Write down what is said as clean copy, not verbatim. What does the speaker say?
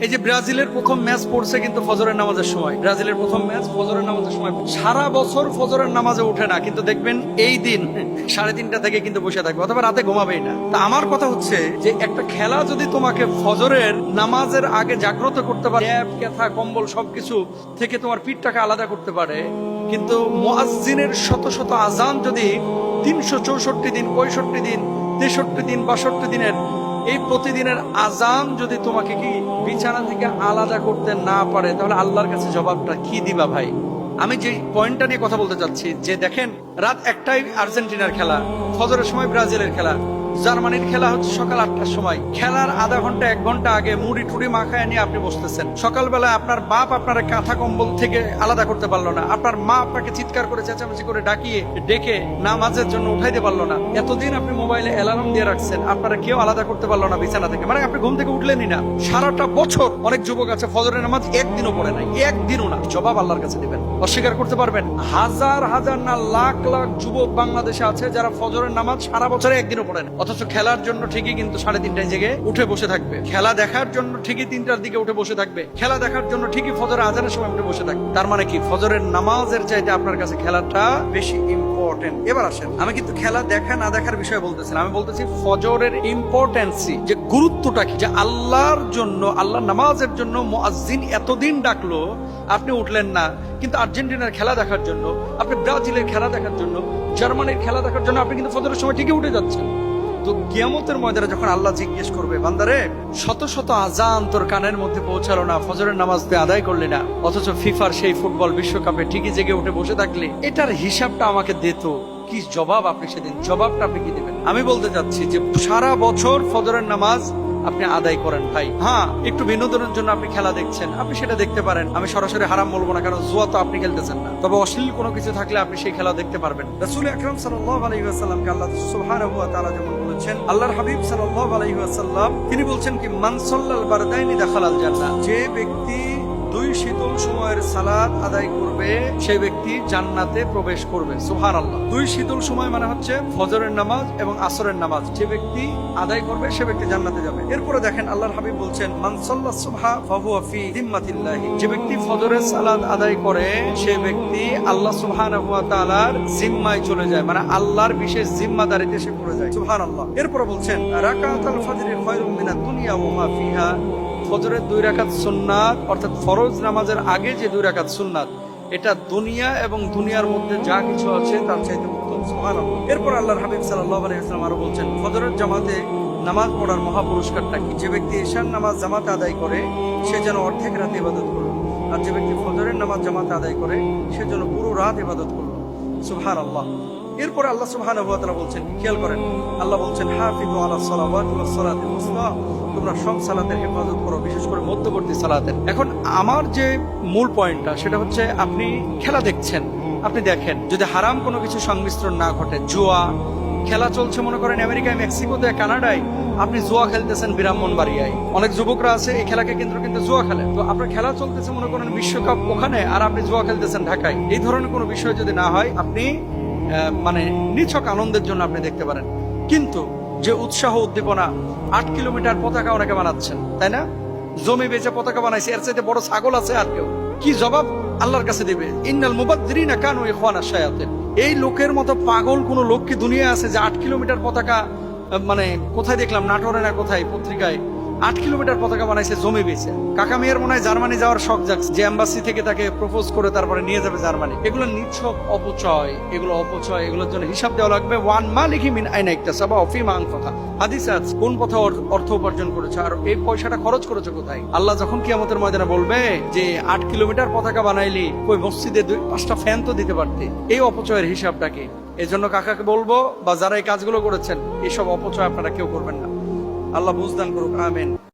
এই যে ব্রাজিলের প্রথম ম্যাচ পড়ছে কিন্তু ফজরের নামাজের সময়, ব্রাজিলের প্রথম ম্যাচ ফজরের নামাজের সময়। সারা বছর ফজরের নামাজে ওঠে না, কিন্তু দেখবেন এই দিন 3:30 থেকে কিন্তু বসে থাকবে, অথবা রাতে ঘুমাবেই না। তা আমার কথা হচ্ছে যে একটা খেলা যদি তোমাকে ফজরের নামাজের আগে জাগ্রত করতে পারে, ক্যাথা কম্বল সবকিছু থেকে তোমার পিঠটাকে আলাদা করতে পারে, কিন্তু মুয়াজ্জিনের শত শত আজান যদি 364 দিন, 65 দিন, 63 দিন, 62 দিনের এই প্রতিদিনের আজান যদি তোমাকে কি বিছানা থেকে আলাদা করতে না পারে, তাহলে আল্লাহর কাছে জবাবটা কি দিবা ভাই? আমি যে পয়েন্টটা নিয়ে কথা বলতে চাচ্ছি, যে দেখেন রাত 1টায় আর্জেন্টিনার খেলা, ফজরের সময় ব্রাজিলের খেলা, জার্মানির খেলা হচ্ছে সকাল 8টার সময়। খেলার আধা ঘন্টা 1 ঘন্টা আগে মুড়ি টুড়ি মাখায় নিয়ে আপনি বসতেছেন। সকালবেলা আপনার বাপ আপনার কাঁথা কম্বল থেকে আলাদা করতে পারলো না, আপনার মা আপনাকে চিৎকার করে চেঁচামেচি করে ডেকে নামাজের জন্য উঠাইতে পারলো না। এতদিন আপনি মোবাইলে অ্যালার্ম দিয়ে রাখছেন, আপনারা কেউ আলাদা করতে পারলো না বিছানা থেকে, মানে আপনি ঘুম থেকে উঠলেনই না। সারাটা বছর অনেক যুবক আছে ফজরের নামাজ একদিনও পড়ে নাই, একদিনও না। জবাব আল্লাহর কাছে দিবেন, অস্বীকার করতে পারবেন? হাজার হাজার না লাখ লাখ যুবক বাংলাদেশে আছে যারা ফজরের নামাজ সারা বছরে একদিনও পড়ে না, অথচ খেলার জন্য ঠিকই কিন্তু 3:30টায় জেগে উঠে বসে থাকবে। খেলা দেখার জন্য ঠিকই 3টার দিকে উঠে বসে থাকবে। খেলা দেখার জন্য ঠিকই ফজরের আজানের সময় উঠে বসে থাকবে। তার মানে কি ফজরের নামাজের চাইতে আপনার কাছে খেলাটা বেশি ইম্পর্টেন্ট? এবার আসেন, আমি কিন্তু খেলা দেখা না দেখার বিষয়ে বলতেছিলাম, আমি বলতেছি ফজরের ইম্পর্টেন্সি, যে গুরুত্বটা কি, যে আল্লাহর জন্য, আল্লাহর নামাজের জন্য মুয়াজ্জিন এতদিন ডাকলো, আপনি উঠলেন না, কিন্তু আর্জেন্টিনার খেলা দেখার জন্য, আপনি ব্রাজিলের খেলা দেখার জন্য, জার্মানির খেলা দেখার জন্য আপনি কিন্তু ফজরের সময় ঠিকই উঠে যাচ্ছেন। তো কিয়ামতের ময়দানে যখন আল্লাহ জিজ্ঞেস করবে, বান্দারে শত শত আজান তোর কানের মধ্যে পৌঁছালো না, ফজরের নামাজ তুই আদায় করলি না, অথচ ফিফার সেই ফুটবল বিশ্বকাপে ঠিকই জেগে উঠে বসে থাকলে, এটার হিসাবটা আমাকে দিত, কি জবাব আপনি সেদিন, জবাবটা আপনি কি দিবেন? আমি বলতে চাচ্ছি যে সারা বছর ফজরের নামাজ আপনি আদায় করেন ভাই। হ্যাঁ, একটু বিনোদনের জন্য আপনি খেলা দেখছেন, আপনি সেটা দেখতে পারেন, আমি সরাসরি হারাম বলবো না, কারণ জুয়া তো আপনি খেলতেছেন না। তবে অশ্লীল কোনো কিছু থাকলে আপনি সেই খেলা দেখতে পারবেন। রাসূল আকরাম সাল্লাল্লাহু আলাইহি ওয়াসাল্লামকে আল্লাহ সুবহানাহু ওয়া তাআলা যেমন বলেছেন, আল্লাহর হাবিব সাল্লাল্লাহু আলাইহি ওয়াসাল্লাম তিনি বলছেন কি, মান সাল্লাল বারদাইনি দাখালাল জান্নাহ, যে ব্যক্তি 2 শীতল সময়ের সালাত আদায় করবে সেই ব্যক্তি জান্নাতে প্রবেশ করবে। সুবহানাল্লাহ। 2 শীতল সময় মানে হচ্ছে ফজরের নামাজ এবং আসরের নামাজ, যে ব্যক্তি আদায় করবে সে ব্যক্তি জান্নাতে যাবে। এরপরে দেখেন আল্লাহর হাবিব বলছেন, মান সাল্লাস সুবহা ফাহুয়া ফি যিম্মাতিল্লাহি, যে ব্যক্তি ফজরের সালাত আদায় করে সে ব্যক্তি আল্লাহ সুবহানাহু ওয়া তাআলার জিম্মায় চলে যায়, মানে আল্লাহর বিশেষ জিম্মাদারিতে সে পড়ে যায়। সুবহানাল্লাহ। এরপরে বলছেন, রাকাতুল ফজরি খায়রুম মিনাদ দুনিয়া ওয়া মা ফিহা, ফজরের 2 রাকাত সুন্নাত, অর্থাৎ ফরজ নামাজের আগে যে 2 রাকাত সুন্নাত, এটা দুনিয়া এবং দুনিয়ার মধ্যে যা কিছু আছে তার চাইতে উত্তম। সুবহানাল্লাহ। এরপর আল্লাহর হাবিব সাল্লাল্লাহু আলাইহি ওয়াসাল্লাম আরো বলছেন, ফজরের জামাতে নামাজ পড়ার মহা পুরস্কারটা কি, যে ব্যক্তি ঈশার নামাজ জামাতে আদায় করে সে যেন অর্ধেক রাত ইবাদত করলো, আর যে ব্যক্তি ফজরের নামাজ জামাতে আদায় করে সে যেন পুরো রাত ইবাদত করলো। সুবহানাল্লাহ। এরপর আল্লাহ সুবহানাহু ওয়া তাআলা বলছেন, খেয়াল করেন, আল্লাহ বলছেন, হাফিজু আলাস সালাওয়াতি ওয়াস সালাতিল উসতা, তোমরা সব সালাতের হেফাজত করো, বিশেষ করে মধ্যবর্তী সালাতের। এখন আমার যে মূল পয়েন্টটা সেটা হচ্ছে, আপনি খেলা দেখছেন, আপনি দেখেন যদি হারাম কোনো কিছু সংমিশ্রণ না ঘটে, জুয়া খেলা চলছে মনে করেন আমেরিকায়, মেক্সিকোতে, কানাডায়, আপনি জুয়া খেলতেছেন ব্রাহ্মণবাড়িয়ায়, অনেক যুবকরা আছে এই খেলাকে কেন্দ্র কিন্তু জুয়া খেলে। তো আপনার খেলা চলতেছে মনে করেন বিশ্বকাপ ওখানে, আর আপনি জুয়া খেলতেছেন ঢাকায়। এই ধরনের কোনো বিষয় যদি না হয়, আপনি মানে নিছক আনন্দের জন্য আপনি দেখতে পারেন। কিন্তু যে উৎসাহ উদ্দীপনা, 8 কিলোমিটার পতাকা অনেকে বানাচ্ছেন, তাই না? জমি বেচে পতাকা বানাইছে, এর চাইতে বড় ছাগল আছে আর কেউ? কি জবাব আল্লাহর কাছে দিবে? ইন্নাল মুবাদদিরিনা কানু ইখওয়ানাশ শায়াতিন। এই লোকের মতো পাগল কোন লোক কি দুনিয়ায় আছে যে 8 কিলোমিটার পতাকা, মানে কোথায় দেখলাম, নাটোরে না কোথায় পত্রিকায়, 8 কিলোমিটার পতাকা বানাইছে জমি বেচে। কাকা মেয়ের মনে হয় জার্মানি যাওয়ার শখ জাগছে, যে এম্বাসি থেকে তাকে প্রপোজ করে তারপরে নিয়ে যাবে জার্মানি। এগুলো নিছক অপচয়, এগুলো অপচয়, এগুলোর জন্য হিসাব দেওয়া লাগবে। ওয়ান মালিকি মিন আইনা ইকতাসাবা ওয়া ফিমা আনফাকা, হাদিসে আছে কোন পথে অর্থ উপার্জন করেছে আর এই পয়সাটা খরচ করেছে কোথায়। আল্লাহ যখন কিয়ামতের ময়দানে বলবে যে 8 কিলোমিটার পতাকা বানাইলি, ওই মসজিদে 2-5টা ফ্যান তো দিতে পারতে, এই অপচয়ের হিসাবটা কি? এজন্য কাকাকে বলবো, বা যারা এই কাজগুলো করেছেন, এইসব অপচয় আপনারা কেউ করবেন না। আল্লাহ বুঝদান করুক। আমিন।